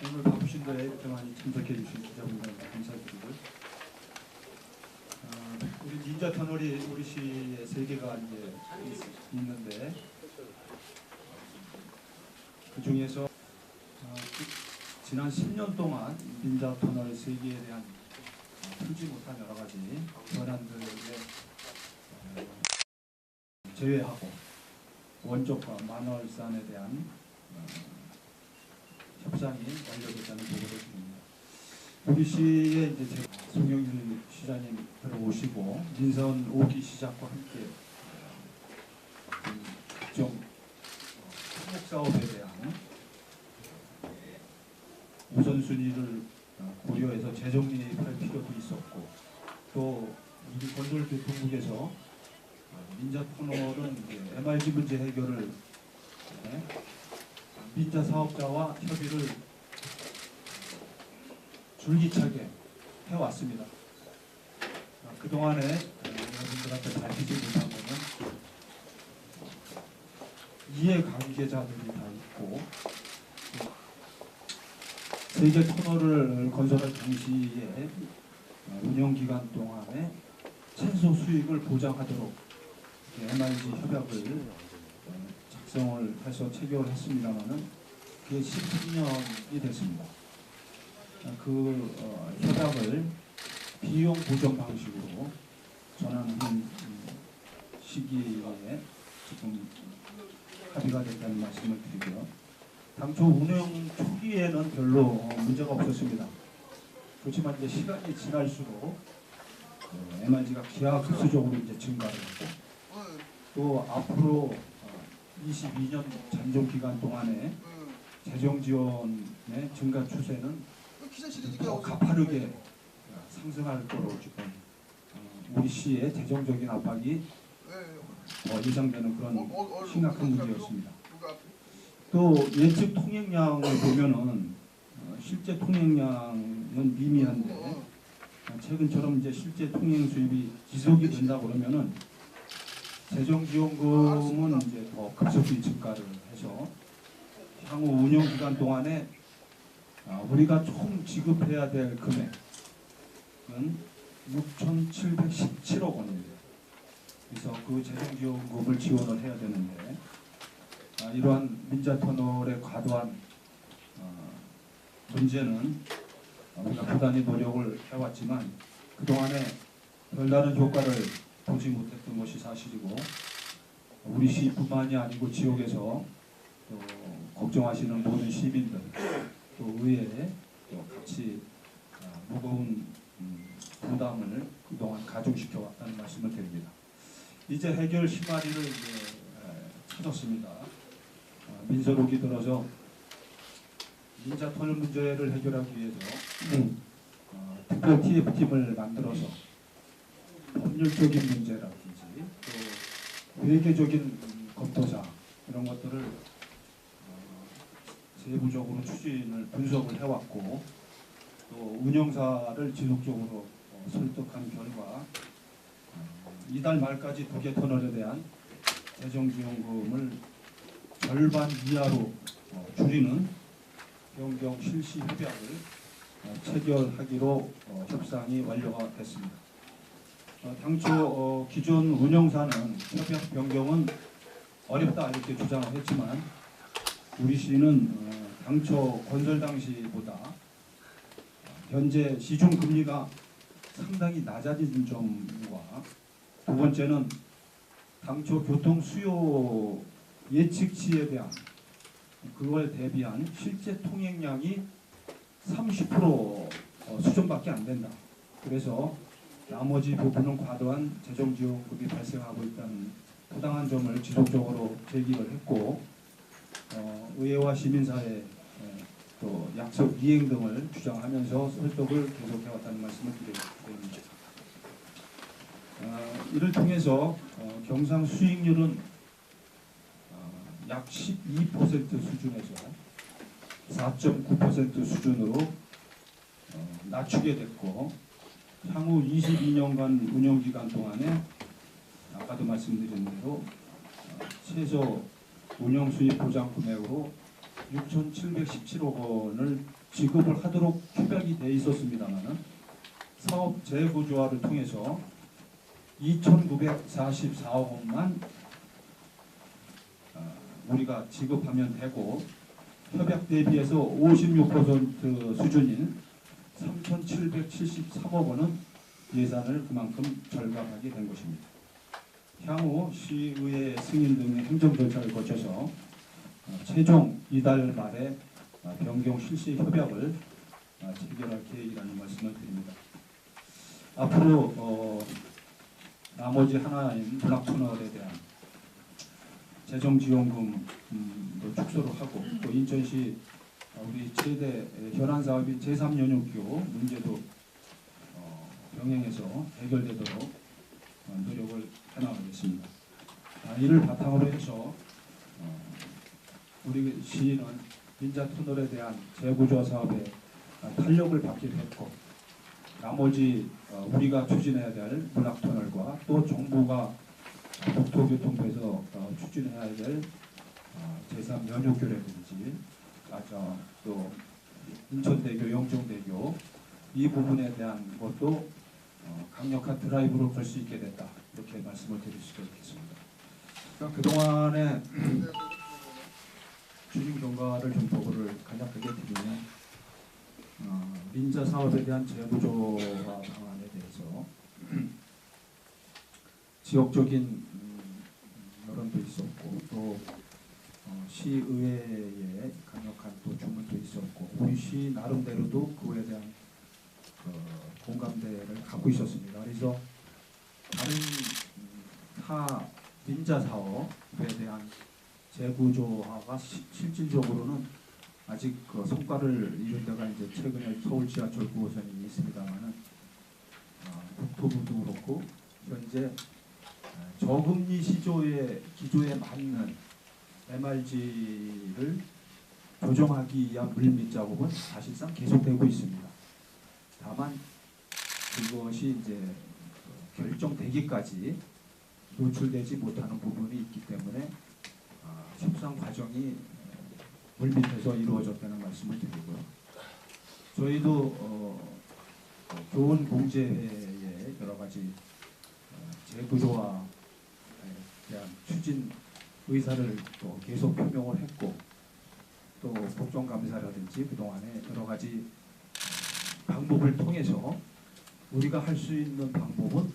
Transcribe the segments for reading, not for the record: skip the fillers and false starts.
오늘 바쁘신 거에 이렇게 많이 참석해 주신 기자분들한테 감사드리고, 우리 닌자 터널이 우리 시에 세 개가 이제 있는데, 그 중에서 지난 10년 동안 닌자 터널 세 개에 대한 풀지 못한 여러 가지 현안들에 제외하고 원적과 만월산에 대한 협상이 완료됐다는 보고를 드립니다. 우리 시에 이제 송영길 시장님 들어오시고 민선 5기 시작과 함께 각종 토목 사업에 대한 우선순위를 고려해서 재정립할 필요도 있었고, 또 우리 건설교통국에서 민자 터널은 MRG 문제 해결을 민자 사업자와 협의를 줄기차게 해왔습니다. 그동안에 여러분들한테 밝히지 못한 것은 이해관계자들이 다 있고, 세계 터널을 건설할 당시에 운영기간 동안에 최소 수익을 보장하도록 MRG 협약을 작성을 해서 체결을 했습니다만은 그게 13년이 됐습니다. 그 협약을 비용 보전 방식으로 전환한 시기에 지금 합의가 됐다는 말씀을 드리고요. 당초 운영 초기에는 별로 문제가 없었습니다. 그렇지만 이제 시간이 지날수록 MRG가 기하급수적으로 이제 증가를 하고, 또 앞으로 22년 잔존 기간 동안에 재정 지원의 증가 추세는 더 가파르게 상승할 거로 지금 우리 시의 재정적인 압박이 예상되는 그런 심각한 문제였습니다. 또 예측 통행량을 보면은 실제 통행량은 미미한데, 최근처럼 이제 실제 통행 수입이 지속이 된다 그러면은 재정지원금은 이제 더 급속히 증가를 해서 향후 운영 기간 동안에 우리가 총 지급해야 될 금액은 6,717억 원입니다. 그래서 그 재정지원금을 지원을 해야 되는데, 이러한 민자터널의 과도한 문제는 우리가 부단히 노력을 해왔지만 그동안에 별다른 효과를 보지 못했던 것이 사실이고, 우리 시뿐만이 아니고 지역에서 또 걱정하시는 모든 시민들, 또 의회에 또 같이 무거운 부담을 그동안 가중시켜 왔다는 말씀을 드립니다. 이제 해결 시마리를 이제 찾았습니다. 민선 5기 들어서 민자 터널 문제를 해결하기 위해서 특별 TF팀을 만들어서 법률적인 문제라든지 또 회계적인 검토사 이런 것들을 세부적으로 추진을 분석을 해왔고, 또 운영사를 지속적으로 설득한 결과 이달 말까지 도계 터널에 대한 재정지원금을 절반 이하로 줄이는 변경 실시 협약을 체결하기로 협상이 완료가 됐습니다. 당초 기존 운영사는 협약 변경은 어렵다 이렇게 주장을 했지만, 우리 시는 당초 건설 당시보다 현재 시중 금리가 상당히 낮아진 점과, 두 번째는 당초 교통 수요 예측치에 대한 그걸 대비한 실제 통행량이 30% 수준밖에 안 된다. 그래서 나머지 부분은 과도한 재정지원금이 발생하고 있다는 부당한 점을 지속적으로 제기를 했고, 의회와 시민사회 또 약속 이행 등을 주장하면서 설득을 계속해왔다는 말씀을 드립니다. 이를 통해서 경상 수익률은 약 12% 수준에서 4.9% 수준으로 낮추게 됐고, 향후 22년간 운영기간 동안에 아까도 말씀드린 대로 최소 운영수입 보장 금액으로 6,717억 원을 지급을 하도록 협약이 돼 있었습니다만은 사업 재구조화를 통해서 2,944억 원만 우리가 지급하면 되고 협약 대비해서 56% 수준인 3,773억 원은 예산을 그만큼 절감하게 된 것입니다. 향후 시의회 승인 등의 행정 절차를 거쳐서 최종 이달 말에 변경 실시 협약을 체결할 계획이라는 말씀을 드립니다. 앞으로 나머지 하나인 블락터널에 대한 재정지원금도 축소를 하고 또 인천시 우리 최대 현안 사업인 제3연육교 문제도 병행해서 해결되도록 노력을 해나가겠습니다. 이를 바탕으로 해서 우리 시는 민자터널에 대한 재구조화 사업에 탄력을 받게 됐고 나머지 우리가 추진해야 될 문학터널과 또 정부가 국토교통부에서 추진해야 될 제3연육교라든지 또 인천대교, 영종대교 이 부분에 대한 것도 강력한 드라이브로 걸 수 있게 됐다. 이렇게 말씀을 드릴 수가 있겠습니다. 그러니까 그동안의 추진 경과를 좀 보고를 간략하게 드리면 민자 사업에 대한 재구조화 방안에 대해서 지역적인 여론도 있었고 또 시의회에 강력한 또 주문도 있었고 우리 시 나름대로도 그에 대한 공감대를 갖고 있었습니다. 그래서 다른 타 민자 사업에 대한 재구조화가 실질적으로는 아직 그 성과를 이룬 데가 이제 최근에 서울 지하철 9호선이 있습니다만은 국토부도 그렇고 현재 저금리 기조에 맞는 MRG를 조정하기 위한 물밑 작업은 사실상 계속되고 있습니다. 다만 그것이 이제 결정되기까지 노출되지 못하는 부분이 있기 때문에 협상 과정이 물밑에서 이루어졌다는 말씀을 드리고요. 저희도 교원공제회의 여러 가지 재구조화에 대한 추진 의사를 또 계속 표명을 했고 또 국정감사라든지 그동안에 여러 가지 방법을 통해서 우리가 할 수 있는 방법은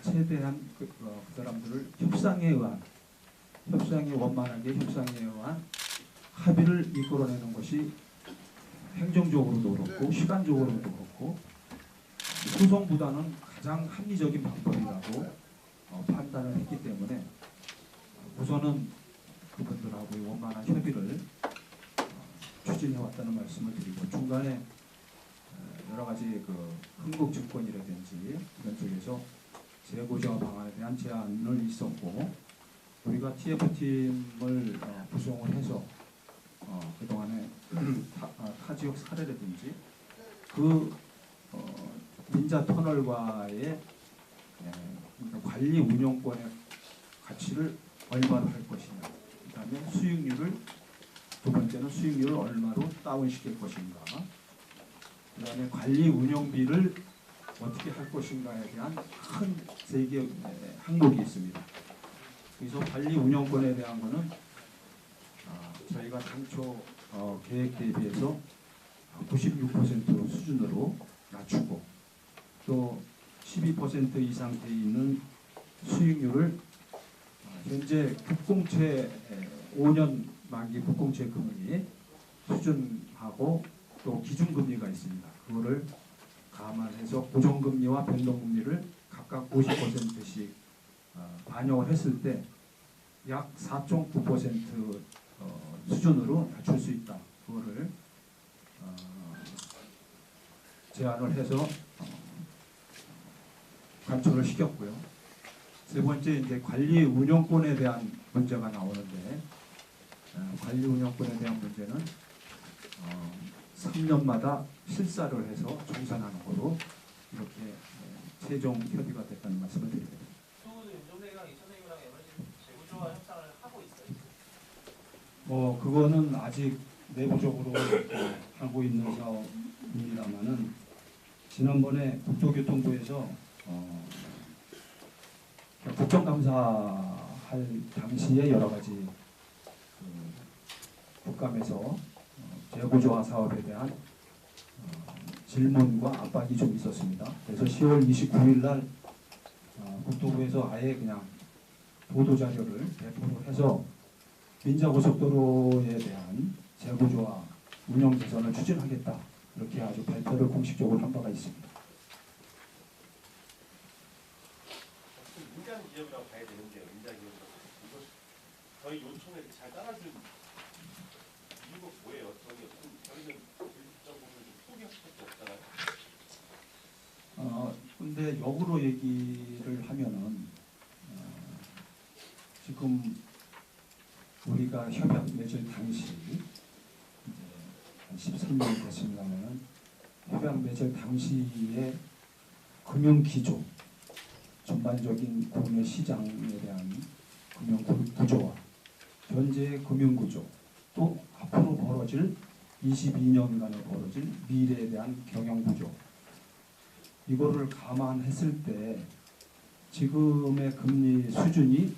최대한 그 사람들을 협상에 원만하게 협상에 의한 합의를 이끌어내는 것이 행정적으로도 그렇고 시간적으로도 그렇고 소송보다는 가장 합리적인 방법이라고 판단을 했기 때문에 우선은 그분들하고의 원만한 협의를 추진해 왔다는 말씀을 드리고 중간에 여러 가지 그 흥국증권이라든지 이런 쪽에서 재구조화 방안에 대한 제안을 있었고 우리가 TF팀을 구성을 해서 그동안에 타 지역 사례라든지 그 민자 터널과의 관리 운영권의 가치를 얼마로 할 것이냐 그다음에 두 번째는 수익률을 얼마로 다운시킬 것인가 그다음에 관리 운영비를 어떻게 할 것인가에 대한 큰 세 개의 항목이 있습니다. 그래서 관리 운영권에 대한 거는 저희가 당초 계획 대비해서 96% 수준으로 낮추고 또 12% 이상 돼 있는 수익률을 현재 국공채 5년 만기 국공채 금리 수준하고 또 기준금리가 있습니다. 그거를 감안해서 고정금리와 변동금리를 각각 50%씩 반영을 했을 때 약 4.9% 수준으로 낮출 수 있다. 그거를 제안을 해서 관철을 시켰고요. 세 번째 이제 관리 운영권에 대한 문제가 나오는데 관리 운영권에 대한 문제는 3년마다 실사를 해서 정산하는 거로 이렇게 최종 협의가 됐다는 말씀을 드립니다. 윤종대랑 이천대교랑 재구조화 협상을 하고 있어요? 그거는 아직 내부적으로 하고 있는 사업입니다만은 지난번에 국토교통부에서 국정감사할 당시에 여러 가지 국감에서 재구조화 사업에 대한 질문과 압박이 좀 있었습니다. 그래서 10월 29일 날 국토부에서 아예 그냥 보도자료를 배포를 해서 민자고속도로에 대한 재구조화 운영 개선을 추진하겠다. 이렇게 아주 발표를 공식적으로 한 바가 있습니다. 민간 기업이라고 봐야 되는데요. 민간 기업이라고. 이거 저희 요청에 잘 따라줄 이유가 뭐예요? 저희는 일적으로 포기할 수밖에 없잖아요. 근데 역으로 얘기를 하면은 지금 우리가 협약 맺을 당시 한 13년이 됐습니다만은 협약 맺을 당시의 금융 기조, 전반적인 국내 시장에 대한 금융 구조와 현재의 금융 구조, 또 앞으로 벌어질 22년간에 벌어질 미래에 대한 경영 구조, 이거를 감안했을 때 지금의 금리 수준이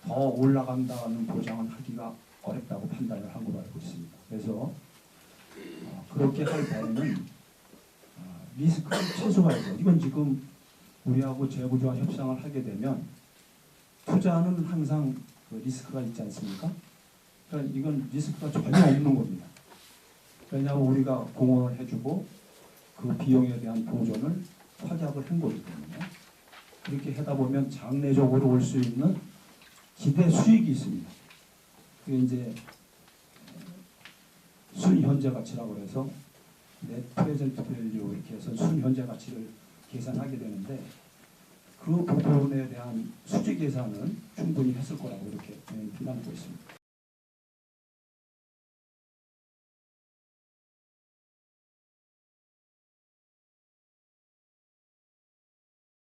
더 올라간다는 보장은 하기가 어렵다고 판단을 한 걸로 알고 있습니다. 그래서 그렇게 할 바에는 리스크를 최소화해서, 이건 지금 우리하고 재구조화 협상을 하게 되면 투자는 항상 그 리스크가 있지 않습니까? 그러니까 이건 리스크가 전혀 없는 겁니다. 왜냐하면 우리가 공헌을 해주고 그 비용에 대한 보존을 확약을 한 거기 때문에 그렇게 하다 보면 장래적으로 올 수 있는 기대 수익이 있습니다. 그게 이제 순현재 가치라고 해서 넷 프레젠트 밸류 이렇게 해서 순현재 가치를 계산하게 되는데 그 부분에 대한 수지 계산은 충분히 했을 거라고 이렇게 비난하고 있습니다.